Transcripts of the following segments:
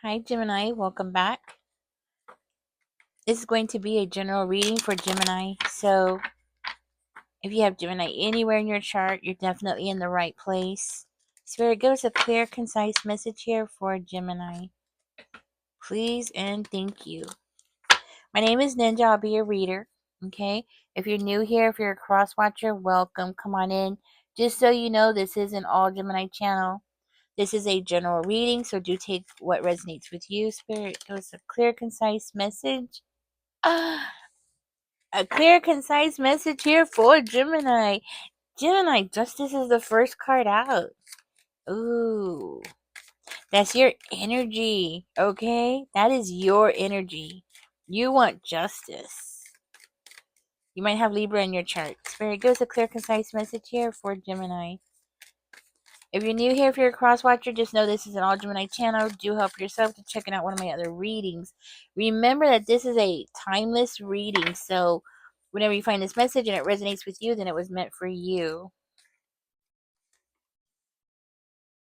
Hi, Gemini. Welcome back. This is going to be a general reading for Gemini. So, if you have Gemini anywhere in your chart, you're definitely in the right place. Spirit, give us a clear, concise message here for Gemini. Please and thank you. My name is Ninja. I'll be your reader. Okay? If you're new here, if you're a cross watcher, welcome. Come on in. Just so you know, this is an all Gemini channel. This is a general reading, so do take what resonates with you. Spirit, give us a clear, concise message. A clear, concise message here for Gemini. Gemini, justice is the first card out. Ooh, that's your energy, okay? That is your energy. You want justice. You might have Libra in your chart. Spirit, give us a clear, concise message here for Gemini. If you're new here, if you're a cross watcher, just know this is an all Gemini channel. Do help yourself to checking out one of my other readings. Remember that this is a timeless reading, so whenever you find this message and it resonates with you, then it was meant for you.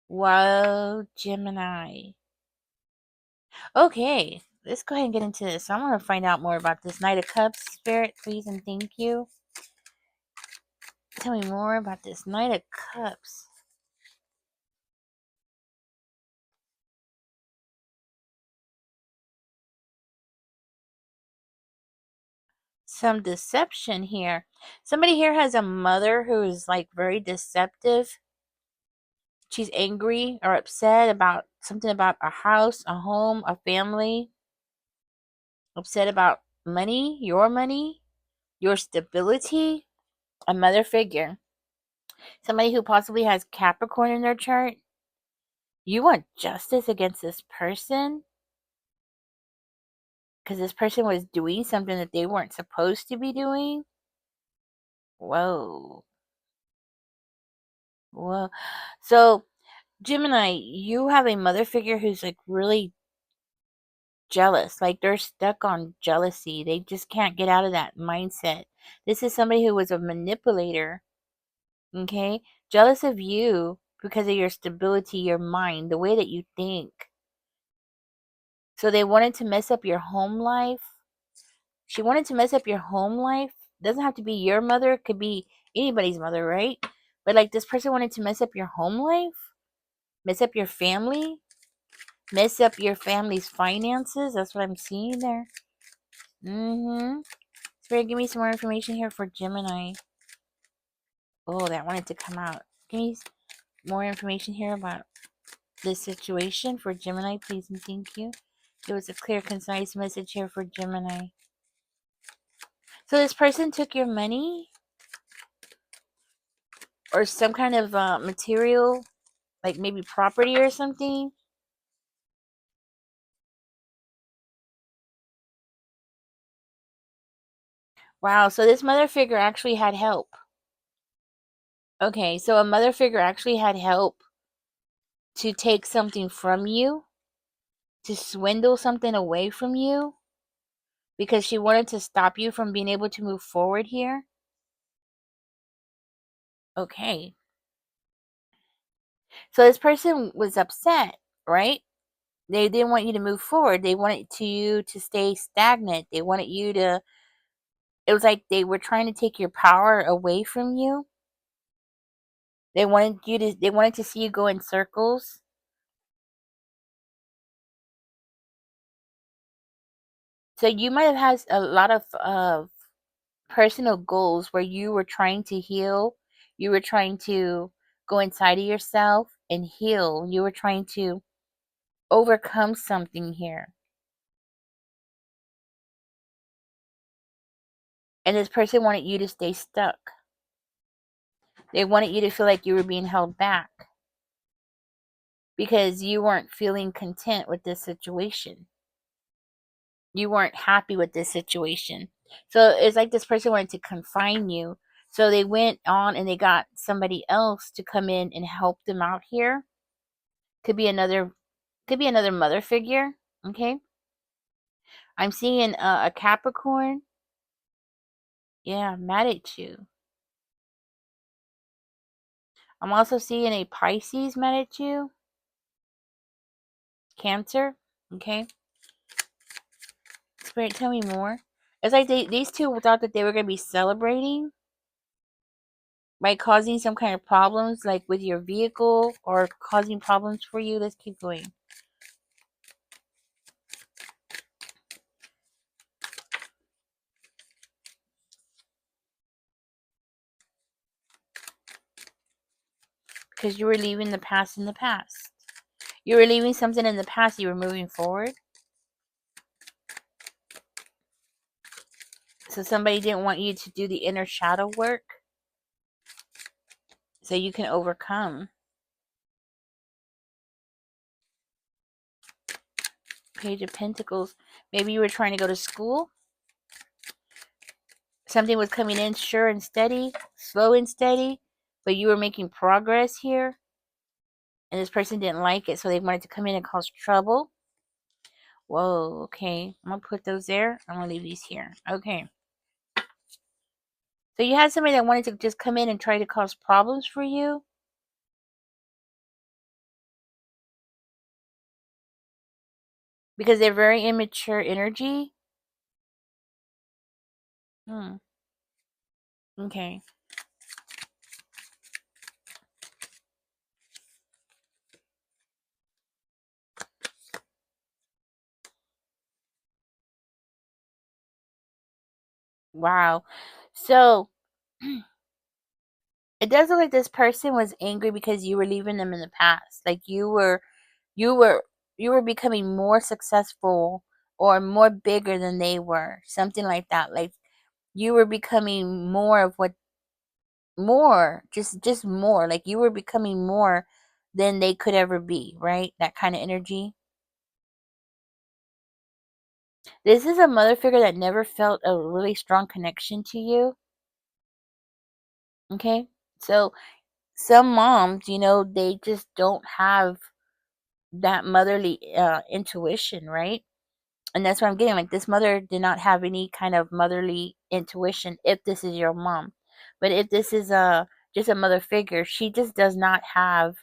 Whoa, Gemini. Okay, let's go ahead and get into this. I want to find out more about this Knight of Cups. Spirit, please and thank you. Tell me more about this Knight of Cups. Some deception here. Somebody here has a mother who is like very deceptive. She's angry or upset about something about a house, a home, a family. Upset about money, your stability. A mother figure. Somebody who possibly has Capricorn in their chart. You want justice against this person because this person was doing something that they weren't supposed to be doing. Whoa. Whoa. So, Gemini, you have a mother figure who's like really jealous. Like they're stuck on jealousy. They just can't get out of that mindset. This is somebody who was a manipulator, okay? Jealous of you because of your stability, your mind, the way that you think. So they wanted to mess up your home life. She wanted to mess up your home life. Doesn't have to be your mother, it could be anybody's mother, right? But like this person wanted to mess up your home life, mess up your family, mess up your family's finances. That's what I'm seeing there. Spirit, give me some more information here for Gemini. Oh, that wanted to come out. Give me more information here about this situation for Gemini, please and thank you. It was a clear, concise message here for Gemini. So this person took your money or some kind of material, like maybe property or something. Wow, so this mother figure actually had help. Okay, so a mother figure actually had help to take something from you, to swindle something away from you, because she wanted to stop you from being able to move forward here. Okay. So this person was upset, right? They didn't want you to move forward. They wanted you to stay stagnant. They wanted you to, it was like they were trying to take your power away from you. They wanted to see you go in circles. So you might have had a lot of personal goals where you were trying to heal. You were trying to go inside of yourself and heal. You were trying to overcome something here. And this person wanted you to stay stuck. They wanted you to feel like you were being held back because you weren't feeling content with this situation. You weren't happy with this situation. So it's like this person wanted to confine you. So they went on and they got somebody else to come in and help them out here. Could be another mother figure, okay? I'm seeing a Capricorn. Yeah, mad at you. I'm also seeing a Pisces mad at you. Cancer. Okay? Spirit, tell me more. It's like these two thought that they were going to be celebrating by causing some kind of problems, like with your vehicle or causing problems for you. Let's keep going. Because you were leaving the past in the past. You were leaving something in the past. You were moving forward. So somebody didn't want you to do the inner shadow work so you can overcome. Page of Pentacles. Maybe you were trying to go to school. Something was coming in sure and steady, slow and steady, but you were making progress here. And this person didn't like it, so they wanted to come in and cause trouble. Whoa, okay. I'm going to put those there. I'm going to leave these here. Okay. So you had somebody that wanted to just come in and try to cause problems for you. Because they're very immature energy. Okay. Wow. So it does look like this person was angry because you were leaving them in the past. Like you were you were becoming more successful or more bigger than they were. Something like that. Like you were becoming more of what more, just more. Like you were becoming more than they could ever be, right? That kind of energy. This is a mother figure that never felt a really strong connection to you. Okay? So some moms, they just don't have that motherly intuition, right? And that's what I'm getting. Like this mother did not have any kind of motherly intuition if this is your mom. But if this is just a mother figure, she just does not have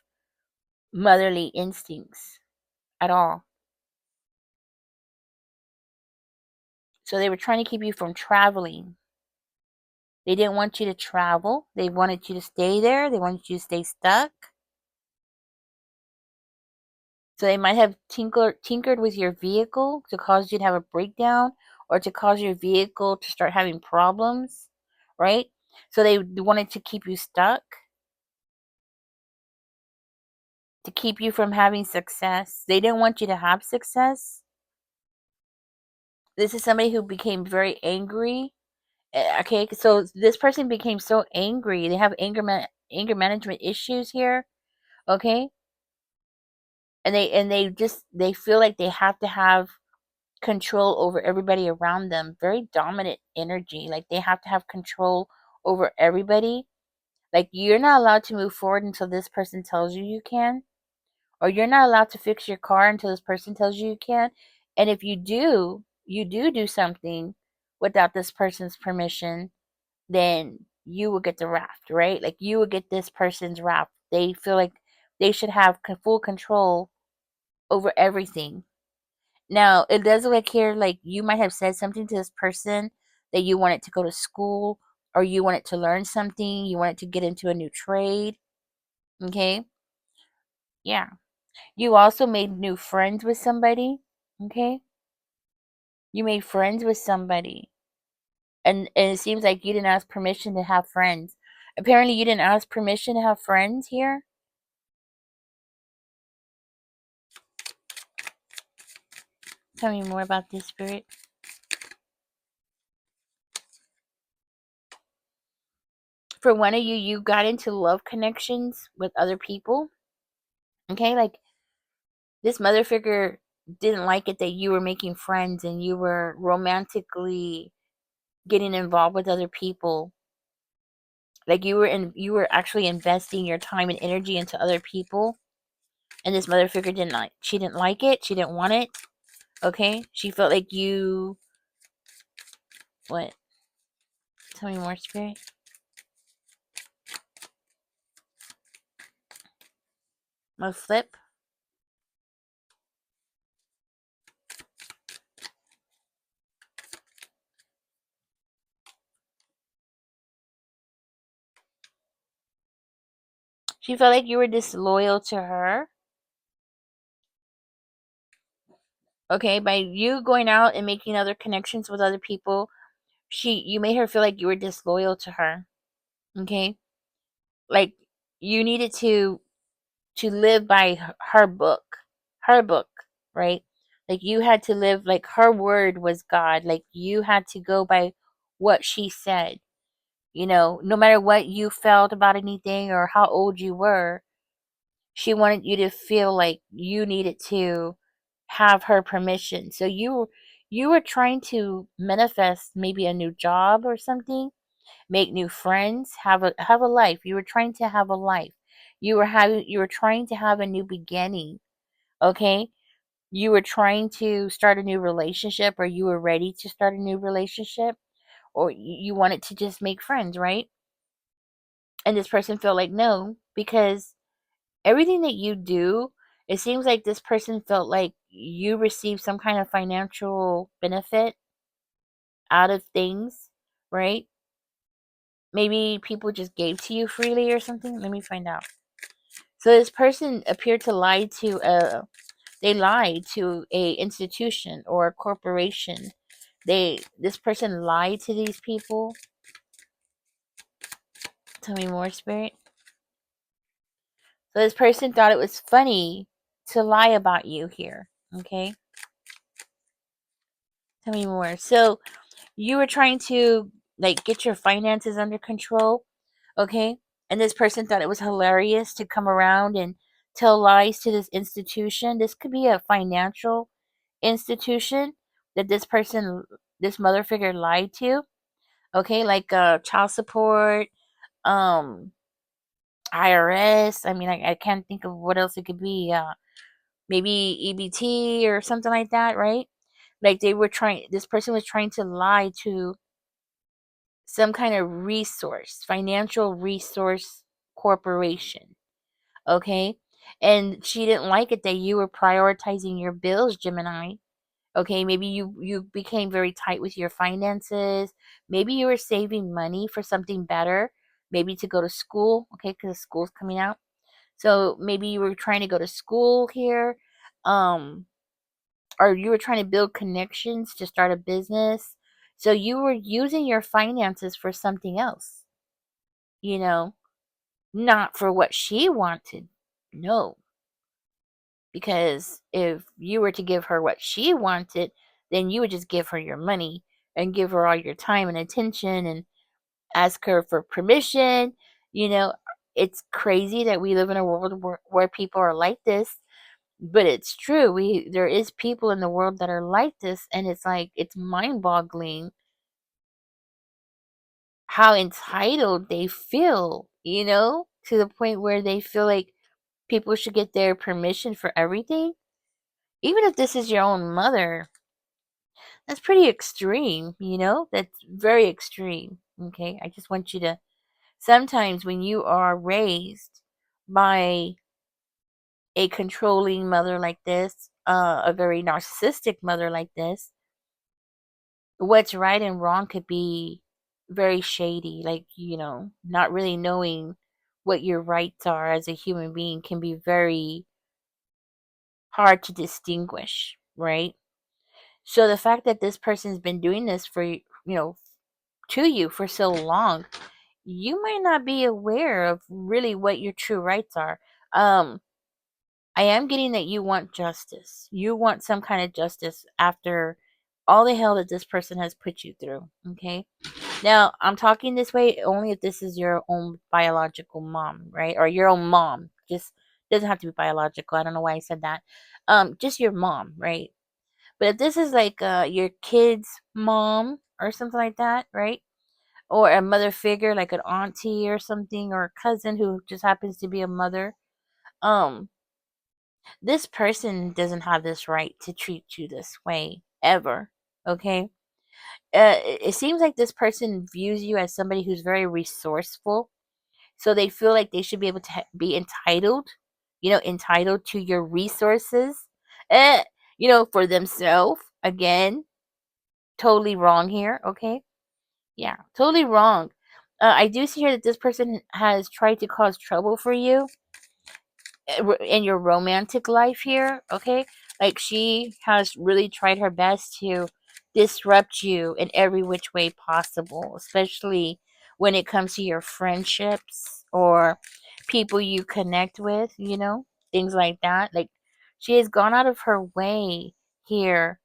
motherly instincts at all. So they were trying to keep you from traveling. They didn't want you to travel. They wanted you to stay there. They wanted you to stay stuck. So they might have tinkered with your vehicle to cause you to have a breakdown or to cause your vehicle to start having problems, right? So they wanted to keep you stuck, to keep you from having success. They didn't want you to have success. This is somebody who became very angry. Okay, so this person became so angry. They have anger management issues here. Okay, and they feel like they have to have control over everybody around them. Very dominant energy. Like they have to have control over everybody. Like you're not allowed to move forward until this person tells you can, or you're not allowed to fix your car until this person tells you can. And if you do something without this person's permission, then you will get the wrath, right? Like you will get this person's wrath. They feel like they should have full control over everything. Now, it does look like here, like you might have said something to this person that you wanted to go to school or you wanted to learn something, you wanted to get into a new trade. Okay? Yeah. You also made new friends with somebody. Okay? You made friends with somebody. And it seems like you didn't ask permission to have friends. Apparently, you didn't ask permission to have friends here. Tell me more about this, Spirit. For one of you, you got into love connections with other people. Okay? Like this mother figure didn't like it that you were making friends and you were romantically getting involved with other people. Like you were actually investing your time and energy into other people. And this mother figure didn't like it. She didn't want it. Okay? She felt like you what? Tell me more, Spirit. My flip. She felt like you were disloyal to her. Okay, by you going out and making other connections with other people, you made her feel like you were disloyal to her. Okay? Like you needed to live by her book. Her book, right? Like you had to live like her word was God. Like you had to go by what she said. No matter what you felt about anything or how old you were, she wanted you to feel like you needed to have her permission. So you were trying to manifest maybe a new job or something, make new friends, have a life. You were trying to have a life. You were trying to have a new beginning, okay? You were trying to start a new relationship, or you were ready to start a new relationship, or you wanted to just make friends, right? And this person felt like no, because everything that you do, it seems like this person felt like you received some kind of financial benefit out of things, right? Maybe people just gave to you freely or something. Let me find out. So this person appeared to lie to they lied to a institution or a corporation. This person lied to these people. Tell me more, spirit. So this person thought it was funny to lie about you here. Okay? Tell me more. So you were trying to like get your finances under control, okay? And this person thought it was hilarious to come around and tell lies to this institution. This could be a financial institution that this mother figure lied to, okay? Like child support, um, IRS. I mean, I can't think of what else it could be. Maybe EBT or something like that, right? Like this person was trying to lie to some kind of financial resource corporation. Okay. And she didn't like it that you were prioritizing your bills, Gemini. Okay. Maybe you became very tight with your finances. Maybe you were saving money for something better, maybe to go to school. Okay. Because school's coming out. So maybe you were trying to go to school here. Um, or you were trying to build connections to start a business. So you were using your finances for something else, you know, not for what she wanted. No, because if you were to give her what she wanted, then you would just give her your money and give her all your time and attention and ask her for permission. You know, it's crazy that we live in a world where people are like this. But it's true. There is people in the world that are like this, and it's like it's mind-boggling how entitled they feel, to the point where they feel like people should get their permission for everything. Even if this is your own mother, that's pretty extreme. That's very extreme. Okay? I just want you to sometimes when you are raised by a controlling mother like this, a very narcissistic mother like this, what's right and wrong could be very shady. Like, not really knowing what your rights are as a human being can be very hard to distinguish, right? So the fact that this person's been doing this to you for so long, you might not be aware of really what your true rights are. Um, I am getting that you want justice. You want some kind of justice after all the hell that this person has put you through, okay? Now, I'm talking this way only if this is your own biological mom, right? Or your own mom. Just doesn't have to be biological. I don't know why I said that. Just your mom, right? But if this is like your kid's mom or something like that, right? Or a mother figure like an auntie or something, or a cousin who just happens to be a mother, um, this person doesn't have this right to treat you this way ever. Okay? It seems like this person views you as somebody who's very resourceful, so they feel like they should be able to be entitled, entitled to your resources, eh, for themselves. Again, totally wrong here. Okay, yeah, totally wrong. I do see here that this person has tried to cause trouble for you in your romantic life here, okay? Like she has really tried her best to disrupt you in every which way possible, especially when it comes to your friendships or people you connect with, things like that. Like she has gone out of her way here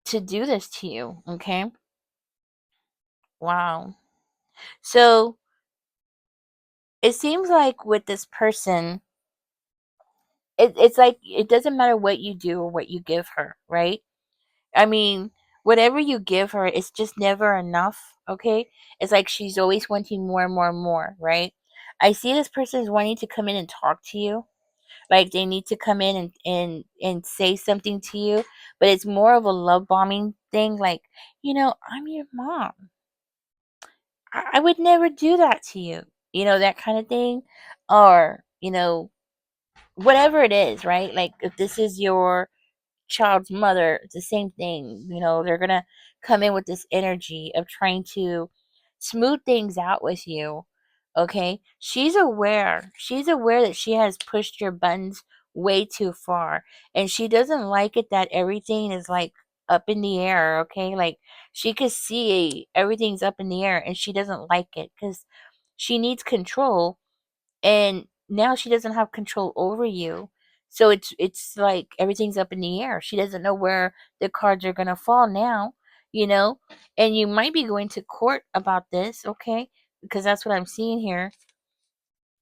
to do this to you, okay? Wow. So it seems like with this person, it's like it doesn't matter what you do or what you give her, right? I mean, whatever you give her, it's just never enough, okay? It's like she's always wanting more and more and more, right? I see this person is wanting to come in and talk to you. Like they need to come in and say something to you, but it's more of a love bombing thing. Like, I'm your mom. I would never do that to you. That kind of thing. Or, whatever it is, right? Like if this is your child's mother, it's the same thing. They're gonna come in with this energy of trying to smooth things out with you. Okay, she's aware. She's aware that she has pushed your buttons way too far, and she doesn't like it that everything is like up in the air. Okay, like she could see everything's up in the air, and she doesn't like it because she needs control, and now she doesn't have control over you. So it's like everything's up in the air. She doesn't know where the cards are gonna fall now, you know? And you might be going to court about this, okay? Because that's what I'm seeing here.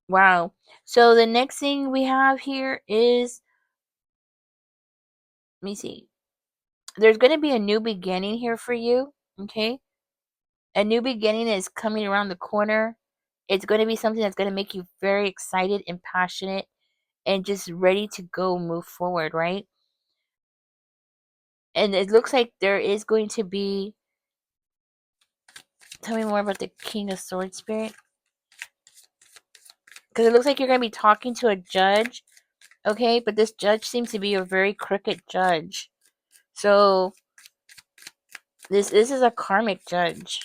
Wow. So the next thing we have here is, let me see. There's gonna be a new beginning here for you, okay? A new beginning is coming around the corner. It's going to be something that's going to make you very excited and passionate and just ready to go move forward, right? And it looks like there is going to be, tell me more about the King of Swords spirit, because it looks like you're going to be talking to a judge, okay? But this judge seems to be a very crooked judge. So this is a karmic judge,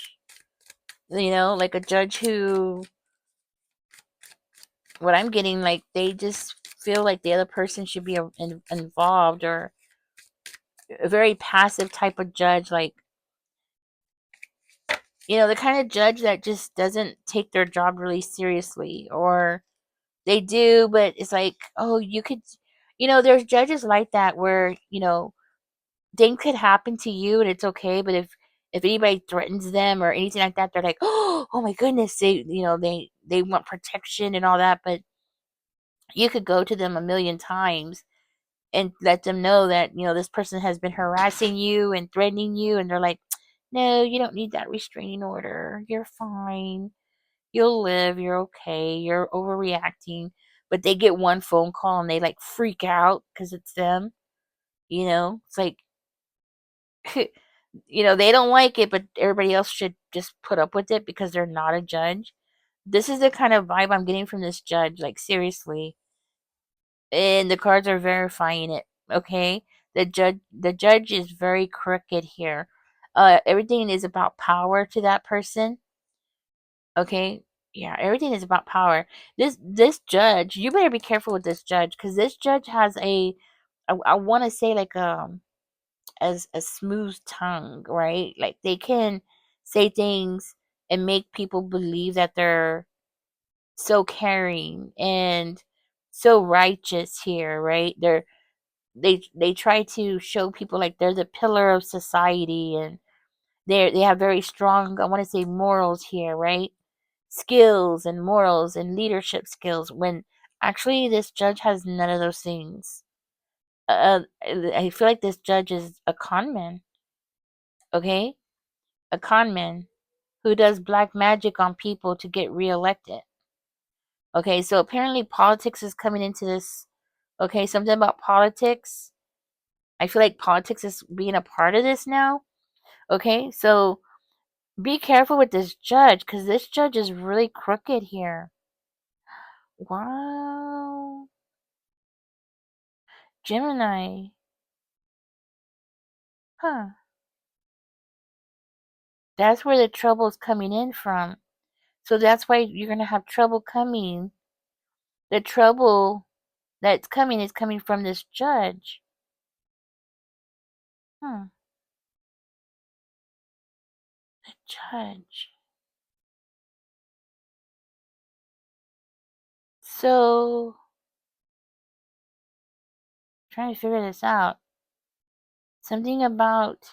like a judge who, what I'm getting, like they just feel like the other person should be involved, or a very passive type of judge, like the kind of judge that just doesn't take their job really seriously, or they do, but it's like, oh, you could, there's judges like that where, things could happen to you and it's okay, but if anybody threatens them or anything like that, they're like, oh my goodness, they want protection and all that, but you could go to them a million times and let them know that, this person has been harassing you and threatening you, and they're like, no, you don't need that restraining order. You're fine. You'll live. You're okay. You're overreacting. But they get one phone call and they like freak out because it's them. It's like, they don't like it, but everybody else should just put up with it because they're not a judge. This is the kind of vibe I'm getting from this judge. Like, seriously. And the cards are verifying it, okay? The judge is very crooked here. Everything is about power to that person, okay? Yeah, everything is about power. This judge, you better be careful with this judge, because this judge has I want to say, like, as a smooth tongue, right? Like they can say things and make people believe that they're so caring and so righteous here, right? They try to show people like they're the pillar of society, and they have very strong, I want to say, morals here, right? Skills and morals and leadership skills, when actually this judge has none of those things. I feel like this judge is a con man, okay? A con man who does black magic on people to get reelected. Okay, so apparently politics is coming into this. Okay, something about politics. I feel like politics is being a part of this now. Okay, so be careful with this judge, because this judge is really crooked here. Wow. Gemini. Huh. That's where the trouble's coming in from. So that's why you're going to have trouble coming. The trouble that's coming is coming from this judge. The judge. So, trying to figure this out. Something about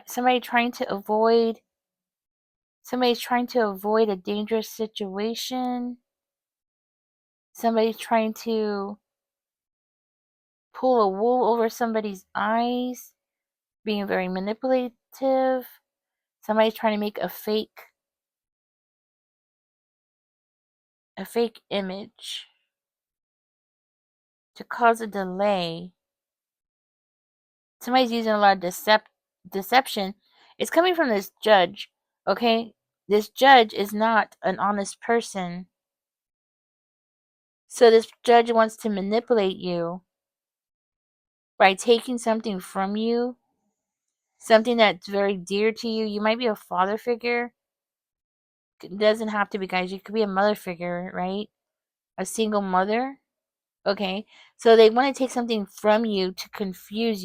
somebody's trying to avoid a dangerous situation. Somebody's trying to pull a wool over somebody's eyes, being very manipulative. Somebody's trying to make a fake image to cause a delay. Somebody's using a lot of deception. It's coming from this judge, okay? This judge is not an honest person. So this judge wants to manipulate you by taking something from you, something that's very dear to you. You might be a father figure. It doesn't have to be, guys. You could be a mother figure, right? A single mother. Okay. So they want to take something from you to confuse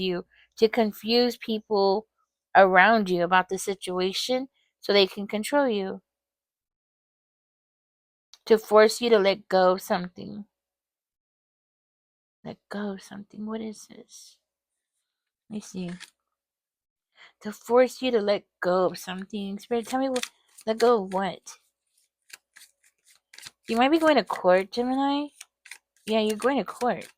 people around you about the situation so they can control you, to force you to let go of something. Let go of something. What is this? Let me see. To force you to let go of something. Spirit, tell me what. Let go of what? You might be going to court, Gemini. Yeah, you're going to court.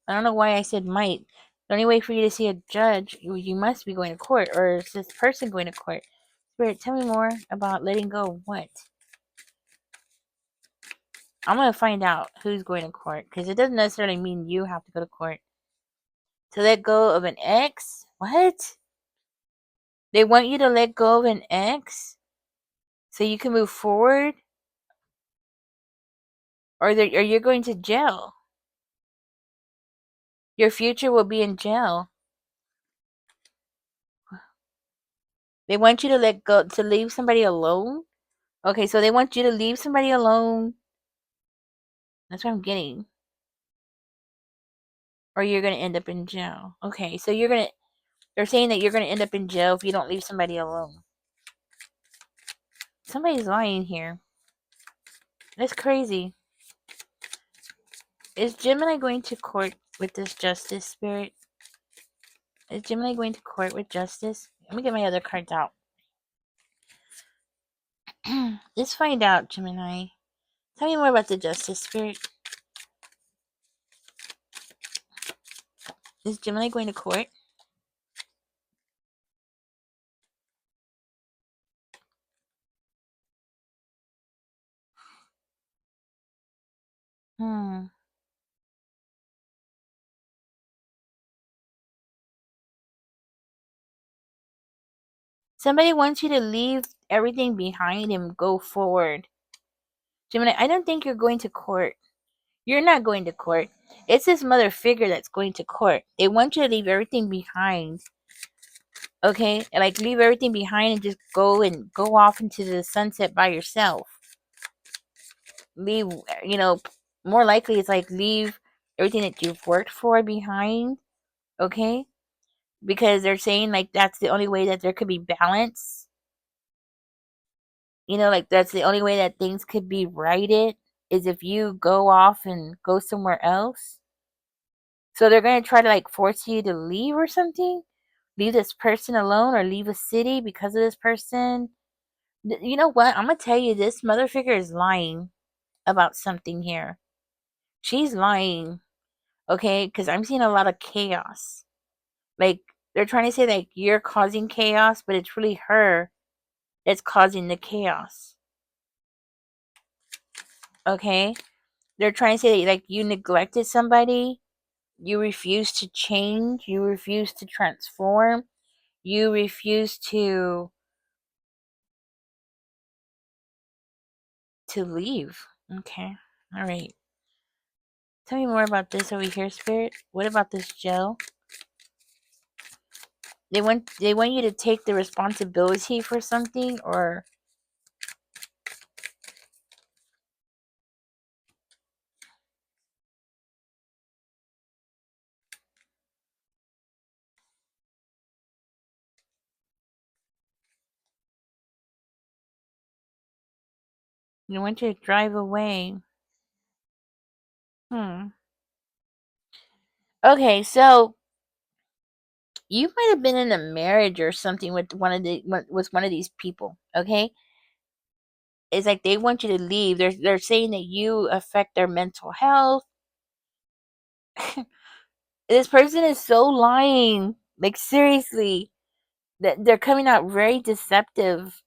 I don't know why I said might. The only way for you to see a judge, you must be going to court, or is this person going to court? Spirit, tell me more about letting go of what? I'm going to find out who's going to court, because it doesn't necessarily mean you have to go to court. To let go of an ex? What? They want you to let go of an ex so you can move forward? Or you're going to jail. Your future will be in jail. They want you to let go, to leave somebody alone? Okay, so they want you to leave somebody alone. That's what I'm getting. Or you're going to end up in jail. Okay, so they're saying that you're going to end up in jail if you don't leave somebody alone. Somebody's lying here. That's crazy. Is Gemini going to court with this justice, Spirit? Is Gemini going to court with justice? Let me get my other cards out. Let's find out, Gemini. Tell me more about the justice, Spirit. Is Gemini going to court? Somebody wants you to leave everything behind and go forward. Gemini, I don't think you're going to court. You're not going to court. It's this mother figure that's going to court. They want you to leave everything behind. Okay? Like leave everything behind and just go off into the sunset by yourself. Leave, more likely it's like leave everything that you've worked for behind. Okay? Because they're saying like that's the only way that there could be balance. Like that's the only way that things could be righted is if you go off and go somewhere else. So they're going to try to like force you to leave or something. Leave this person alone or leave a city because of this person. You know what? I'm going to tell you, this mother figure is lying about something here. She's lying. Okay? Because I'm seeing a lot of chaos. Like they're trying to say like you're causing chaos, but it's really her that's causing the chaos. Okay? They're trying to say that, like, you neglected somebody, you refuse to change, you refuse to transform, you refuse to leave. Okay. All right. Tell me more about this over here, Spirit. What about this gel? They want you to take the responsibility for something, or they want you to drive away. Hmm. Okay, so you might have been in a marriage or something with one of these people. Okay, it's like they want you to leave. They're saying that you affect their mental health. This person is so lying. Like, seriously, that they're coming out very deceptive.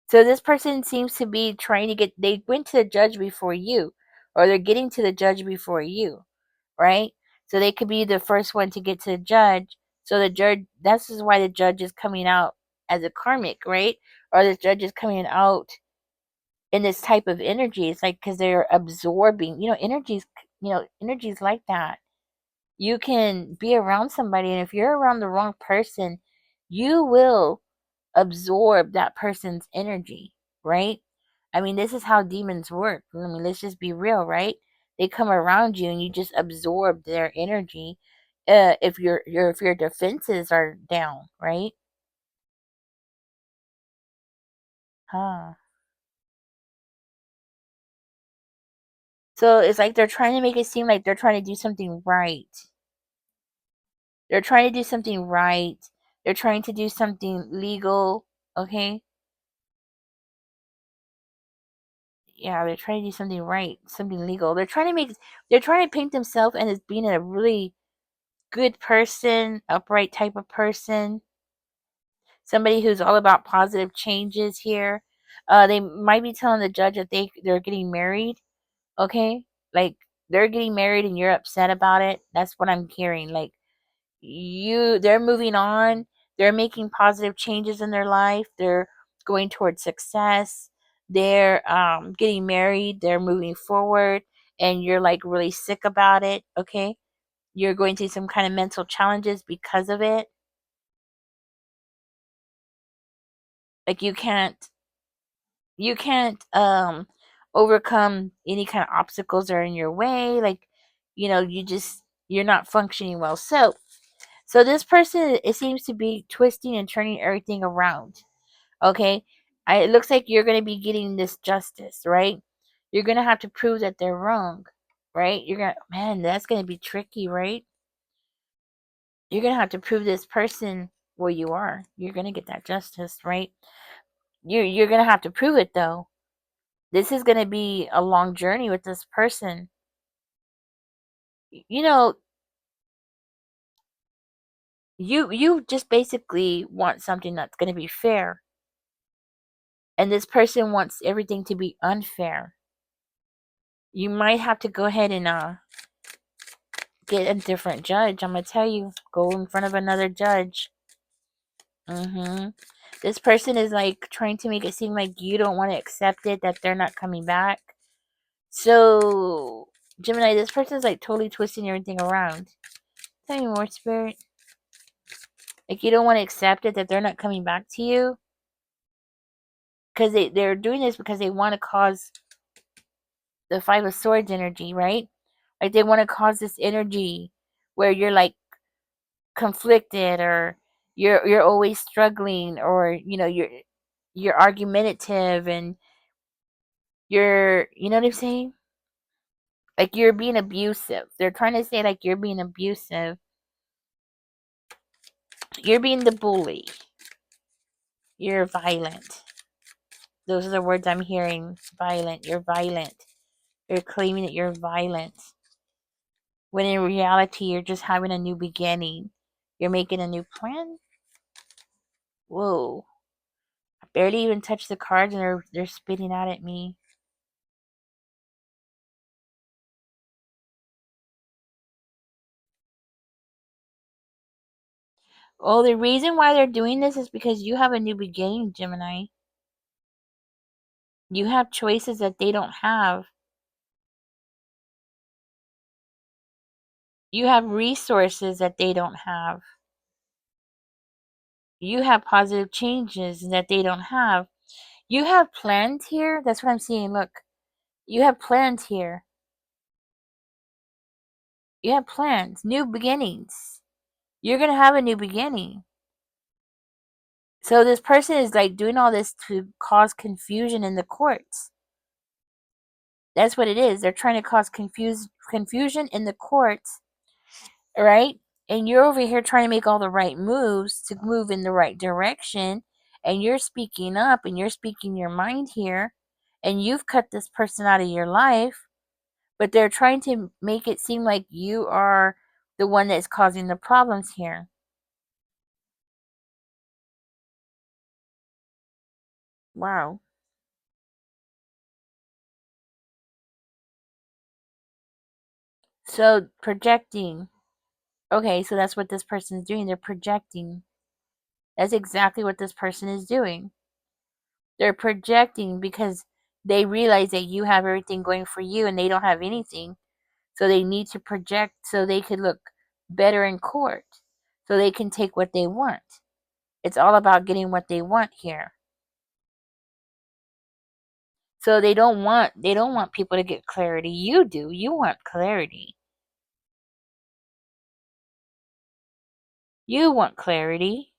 So this person seems to be trying to get. They went to the judge before you, or they're getting to the judge before you, right? So they could be the first one to get to the judge. So the judge. This is why the judge is coming out as a karmic, right? Or the judge is coming out in this type of energy. It's like because they're absorbing. Energies. Energies like that. You can be around somebody, and if you're around the wrong person, you will absorb that person's energy, right? I mean, this is how demons work. I mean, let's just be real, right? They come around you and you just absorb their energy. If your defenses are down, right? Huh. So it's like they're trying to make it seem like they're trying to do something right. They're trying to do something right. They're trying to do something legal. Okay. Yeah, they're trying to do something right, something legal. They're trying to paint themselves as being a really good person, upright type of person, somebody who's all about positive changes here. They might be telling the judge that they're getting married. Okay, like they're getting married and you're upset about it. That's what I'm hearing. Like they're moving on. They're making positive changes in their life. They're going towards success. They're getting married. They're moving forward, and you're like really sick about it. Okay, you're going through some kind of mental challenges because of it. Like you can't overcome any kind of obstacles that are in your way. Like you're not functioning well. So this person, it seems to be twisting and turning everything around. Okay, it looks like you're going to be getting this justice, right? You're going to have to prove that they're wrong, right? Man, that's going to be tricky, right? You're going to have to prove this person where you are. You're going to get that justice, right? You're going to have to prove it, though. This is going to be a long journey with this person. You know, you just basically want something that's going to be fair, and this person wants everything to be unfair. You might have to go ahead and get a different judge. I'm gonna tell you, go in front of another judge. This person is like trying to make it seem like you don't want to accept it, that they're not coming back. So, Gemini, this person's like totally twisting everything around. Tell me more, Spirit. Like you don't want to accept it that they're not coming back to you, because they're doing this because they want to cause the Five of Swords energy, right? Like they want to cause this energy where you're like conflicted, or you're always struggling, or you're argumentative, and you know what I'm saying? Like you're being abusive. They're trying to say like you're being abusive. You're being the bully. You're violent. Those are the words I'm hearing. Violent. You're violent. You're claiming that you're violent. When in reality, you're just having a new beginning. You're making a new plan. Whoa. I barely even touched the cards and they're spitting out at me. Well, the reason why they're doing this is because you have a new beginning, Gemini. You have choices that they don't have. You have resources that they don't have. you have positive changes that they don't have. You have plans here. That's what I'm seeing. Look, you have plans here. You have plans, new beginnings. You're going to have a new beginning. So this person is like doing all this to cause confusion in the courts. That's what it is. They're trying to cause confusion in the courts, right? And you're over here trying to make all the right moves to move in the right direction. And you're speaking up and you're speaking your mind here. And you've cut this person out of your life. But they're trying to make it seem like you are the one that's causing the problems here. Wow. So projecting. Okay, so that's what this person is doing. They're projecting. That's exactly what this person is doing. They're projecting because they realize that you have everything going for you and they don't have anything. So they need to project so they could look better in court. So they can take what they want. It's all about getting what they want here. So they don't want people to get clarity. You do. You want clarity. You want clarity.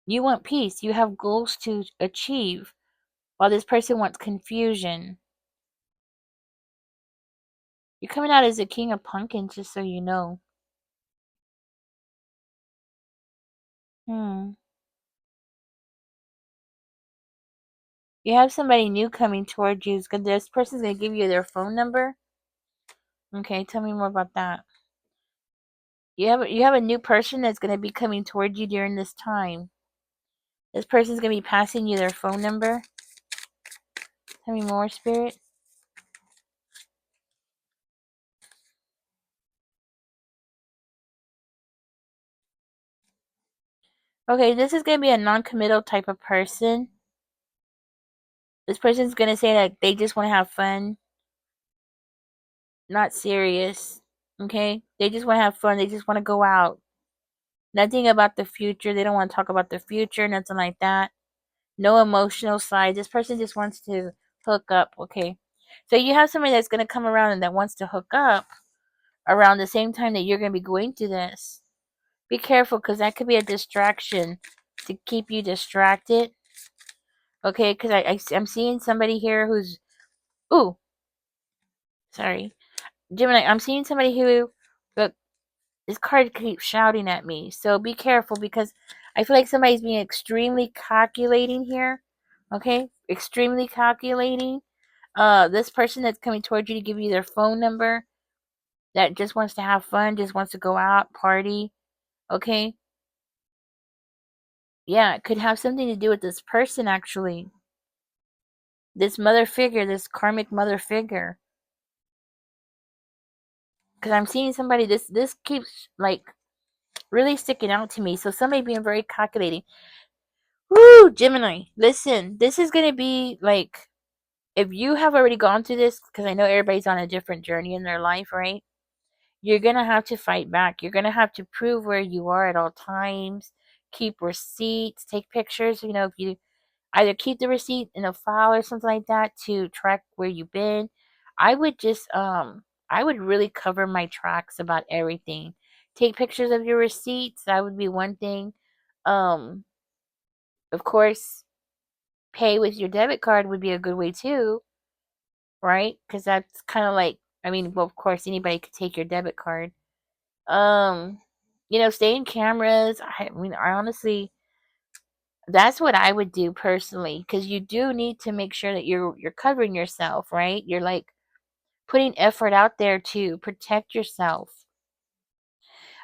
You want peace. You have goals to achieve. While this person wants confusion. You're coming out as a king of pumpkins, just so you know. Hmm. You have somebody new coming towards you. This person's gonna give you their phone number. Okay, tell me more about that. You have a new person that's gonna be coming towards you during this time. This person's gonna be passing you their phone number. Tell me more, spirit. Okay, this is gonna be a non-committal type of person. This person's gonna say that they just want to have fun, not serious. Okay, they just want to have fun. They just want to go out. Nothing about the future. They don't want to talk about the future. Nothing like that. No emotional side. This person just wants to hook up. Okay, so you have somebody that's gonna come around and that wants to hook up around the same time that you're gonna be going to this. Be careful because that could be a distraction to keep you distracted. Okay, because I'm seeing somebody here who's ooh sorry Gemini. I'm seeing somebody who look this card keeps shouting at me. So be careful because I feel like somebody's being extremely calculating here. Okay, extremely calculating. This person that's coming towards you to give you their phone number that just wants to have fun, just wants to go out, party. Okay, yeah, it could have something to do with this person actually. This mother figure, this karmic mother figure. Because I'm seeing somebody. This keeps like really sticking out to me. So somebody being very calculating. Woo, Gemini. Listen, this is gonna be like if you have already gone through this, because I know everybody's on a different journey in their life, right? You're gonna have to fight back. You're gonna have to prove where you are at all times. Keep receipts, take pictures. You know, if you either keep the receipt in a file or something like that to track where you've been, I would just I would really cover my tracks about everything. Take pictures of your receipts. That would be one thing. Um, of course, pay with your debit card would be a good way too, right? Because that's kind of like, I mean, well, of course, anybody could take your debit card. Um, stay in cameras. I mean, I honestly, that's what I would do personally, because you do need to make sure that you're covering yourself, right? You're like putting effort out there to protect yourself.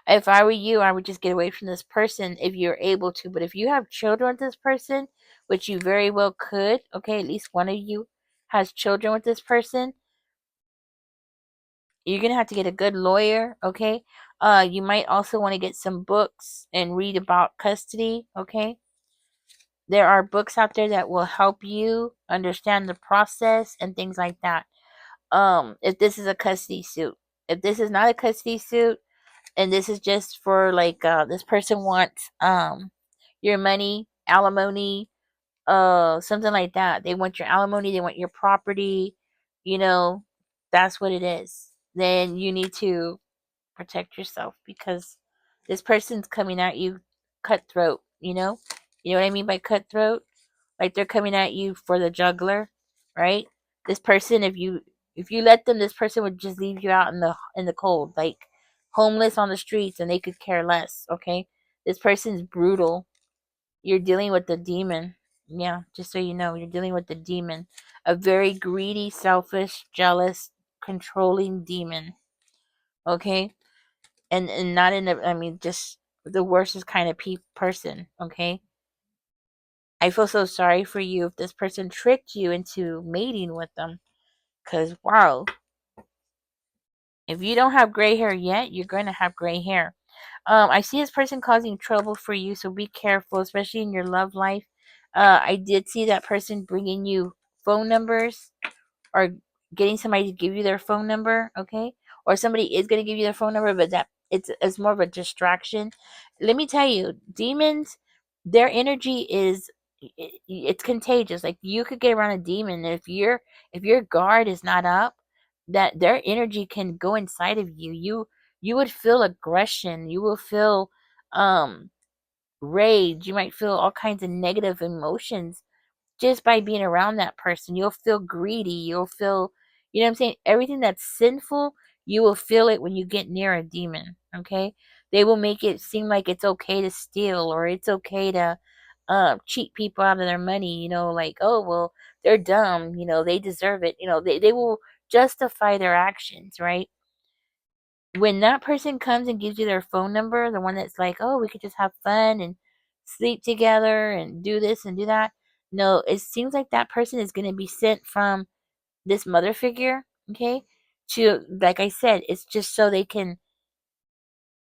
If I were you, I would just get away from this person if you're able to. But if you have children with this person, which you very well could, okay, at least one of you has children with this person, you're gonna have to get a good lawyer, okay? You might also want to get some books and read about custody, okay? There are books out there that will help you understand the process and things like that. If this is a custody suit. If this is not a custody suit, And this is just for like this person wants your money, alimony, something like that. They want your alimony, they want your property, you know, that's what it is. Then you need to protect yourself because this person's coming at you cutthroat, you know? You know what I mean by cutthroat? Like they're coming at you for the juggler, right? This person, if you let them, this person would just leave you out in the cold, like homeless on the streets, and they could care less. Okay, this person's brutal. You're dealing with the demon. Yeah, just so you know, you're dealing with the demon, a very greedy, selfish, jealous, controlling demon. Okay, and not in the, I mean, just the worst kind of person. Okay, I feel so sorry for you if this person tricked you into mating with them. Because, wow, if you don't have gray hair yet, you're going to have gray hair. I see this person causing trouble for you, so be careful, especially in your love life. I did see that person bringing you phone numbers or getting somebody to give you their phone number, okay? Or somebody is going to give you their phone number, but that it's more of a distraction. Let me tell you, demons, their energy is it's contagious. Like you could get around a demon, and if your guard is not up, that their energy can go inside of you. You would feel aggression. You will feel um rage. You might feel all kinds of negative emotions just by being around that person. You'll feel greedy. You'll feel, you know what I'm saying? Everything that's sinful, you will feel it when you get near a demon. Okay? They will make it seem like it's okay to steal or it's okay to cheat people out of their money, like, oh, well, they're dumb, they deserve it. They will justify their actions, right? When that person comes and gives you their phone number, the one that's like, oh, we could just have fun and sleep together and do this and do that. No, it seems like that person is going to be sent from this mother figure, okay, to, like I said, it's just so they can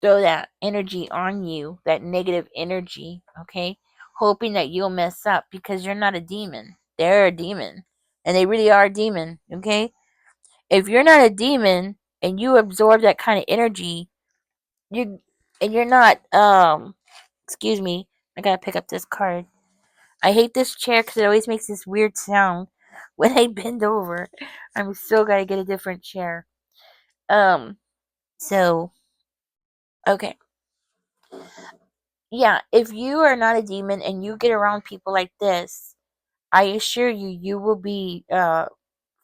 throw that energy on you, that negative energy, okay, hoping that you'll mess up because you're not a demon. They're a demon. And they really are a demon, okay? If you're not a demon and you absorb that kind of energy, you and you're not excuse me, I gotta pick up this card. I hate this chair because it always makes this weird sound when I bend over. I'm still gotta get a different chair. um so okay, yeah, if you are not a demon and you get around people like this, I assure you, you will be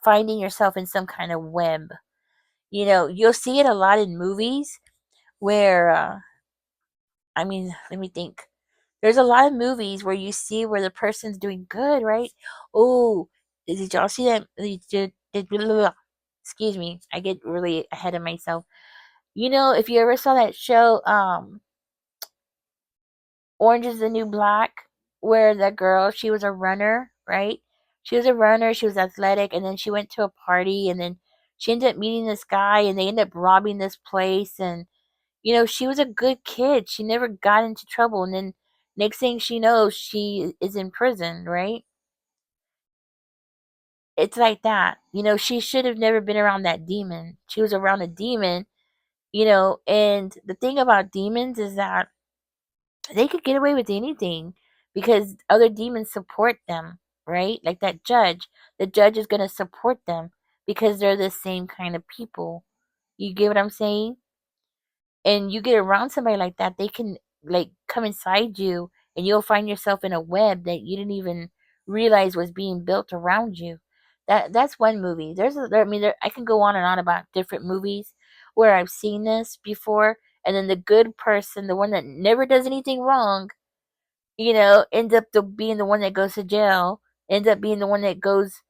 finding yourself in some kind of web. You'll see it a lot in movies where I mean, let me think. There's a lot of movies where you see where the person's doing good, right? Oh, did y'all see that? Blah, blah, blah. Excuse me, I get really ahead of myself. If you ever saw that show, Orange is the New Black, where the girl, she was a runner, right? She was a runner, she was athletic, and then she went to a party, and then she ended up meeting this guy, and they ended up robbing this place, and she was a good kid. She never got into trouble. And then next thing she knows, she is in prison, right? It's like that. She should have never been around that demon. She was around a demon, and the thing about demons is that they could get away with anything because other demons support them, right? Like that judge. The judge is going to support them because they're the same kind of people. You get what I'm saying? And you get around somebody like that, they can like come inside you and you'll find yourself in a web that you didn't even realize was being built around you. That's one movie. I can go on and on about different movies where I've seen this before, and then the good person, the one that never does anything wrong, ends up being the one that goes to jail, ends up being the one that goes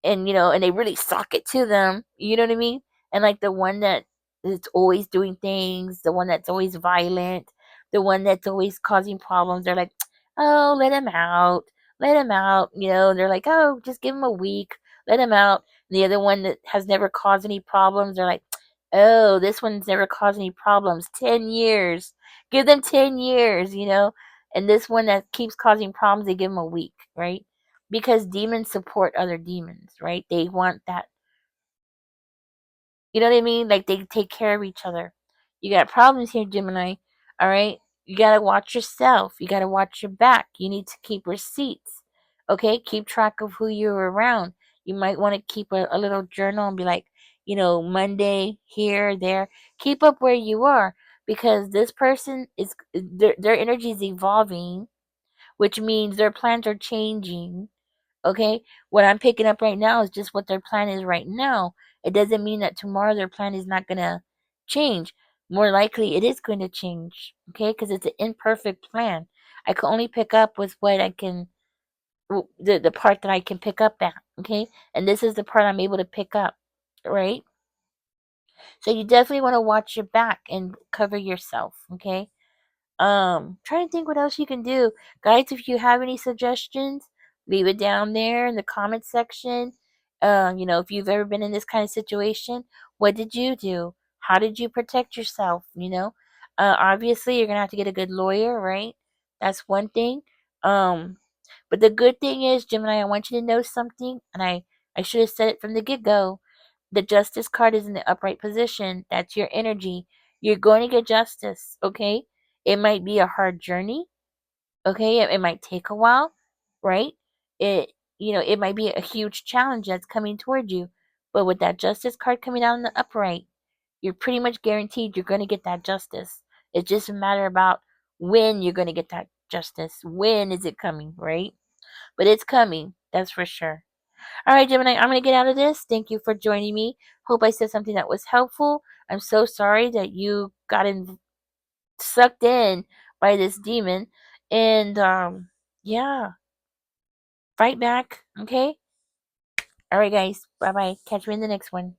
and they really sock it to them, you know what I mean? And like the one that is always doing things, the one that's always violent, the one that's always causing problems, they're like, oh, let him out, they're like, oh, just give him a week, let him out. And the other one that has never caused any problems, they're like, oh, this one's never caused any problems, 10 years, give them 10 years, and this one that keeps causing problems, they give them a week, right? Because demons support other demons, right? They want that. You know what I mean? Like they take care of each other. You got problems here, Gemini. All right. You got to watch yourself. You got to watch your back. You need to keep receipts. Okay. Keep track of who you're around. You might want to keep a little journal and be like, Monday here, there. Keep up where you are, because this person is, their energy is evolving, which means their plans are changing. Okay? What I'm picking up right now is just what their plan is right now. It doesn't mean that tomorrow their plan is not going to change. More likely it is going to change. Okay? Because it's an imperfect plan. I can only pick up with what I can, the part that I can pick up at. Okay? And this is the part I'm able to pick up. Right? So you definitely want to watch your back and cover yourself. Okay? Trying to think what else you can do. Guys, if you have any suggestions, leave it down there in the comment section. If you've ever been in this kind of situation, what did you do? How did you protect yourself? Obviously you're gonna have to get a good lawyer, right? That's one thing. Um, but the good thing is, Gemini, I want you to know something, and I should have said it from the get go. The justice card is in the upright position. That's your energy. You're going to get justice, okay? It might be a hard journey, okay? It might take a while, right? It might be a huge challenge that's coming toward you. But with that justice card coming out in the upright, you're pretty much guaranteed you're going to get that justice. It's just a matter about when you're going to get that justice. When is it coming, right? But it's coming, that's for sure. All right, Gemini, I'm going to get out of this. Thank you for joining me. Hope I said something that was helpful. I'm so sorry that you got sucked in by this demon. And yeah, fight back, okay? All right, guys. Bye bye. Catch me in the next one.